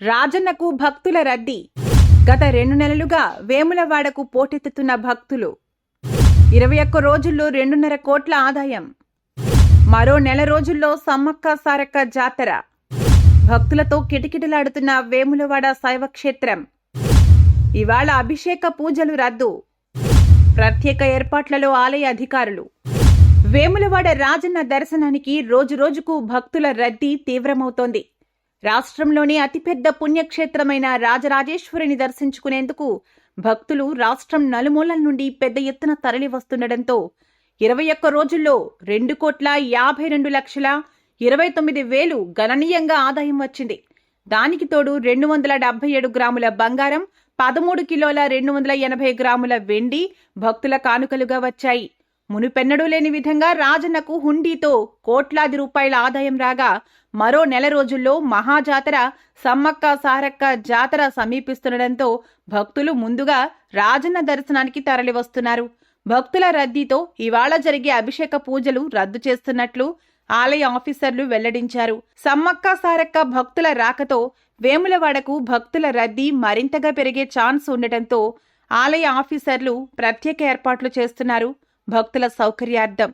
రాజన్నకు భక్తుల రద్దీ. గత 2 నెలలుగా వేములవాడకు పోటెత్తుతున్న భక్తులు. 21 రోజుల్లో 2.5 కోట్ల ఆదాయం. మరో నెల రోజుల్లో సమ్మక్క సారక్క జాతర. భక్తులతో కిటకిటలాడుతున్న వేములవాడ శైవక్షేత్రం. ఇవాళ అభిషేక పూజలు రద్దు. ప్రత్యేక ఏర్పాట్లలో ఆలయ అధికారులు. వేములవాడ రాజన్న దర్శనానికి రోజురోజుకు భక్తుల రద్దీ తీవ్రమవుతోంది. రాష్ట్రంలోని అతిపెద్ద పుణ్యక్షేత్రమైన రాజరాజేశ్వరిని దర్శించుకునేందుకు భక్తులు రాష్ట్రం నలుమూలల నుండి పెద్ద ఎత్తున తరలి వస్తుండటంతో 21 రోజుల్లో 2,52,29,000 గణనీయంగా ఆదాయం వచ్చింది. దానికి తోడు 277 గ్రాముల బంగారం, 13 కిలోల 280 గ్రాముల వెండి భక్తుల కానుకలుగా వచ్చాయి. మునుపెన్నడూ లేని విధంగా రాజన్నకు హుండీతో కోట్లాది రూపాయల ఆదాయం రాగా, మరో నెల రోజుల్లో మహాజాతర సమ్మక్క సారక్క జాతర సమీపిస్తుండటంతో భక్తులు ముందుగా రాజన్న దర్శనానికి తరలివస్తున్నారు. భక్తుల రద్దీతో ఇవాళ జరిగే అభిషేక పూజలు రద్దు చేస్తున్నట్లు ఆలయ ఆఫీసర్లు వెల్లడించారు. సమ్మక్క సారక్క భక్తుల రాకతో వేములవాడకు భక్తుల రద్దీ మరింతగా పెరిగే ఛాన్స్ ఉండటంతో ఆలయ ఆఫీసర్లు ప్రత్యేక ఏర్పాట్లు చేస్తున్నారు భక్తుల సౌకర్యార్థం.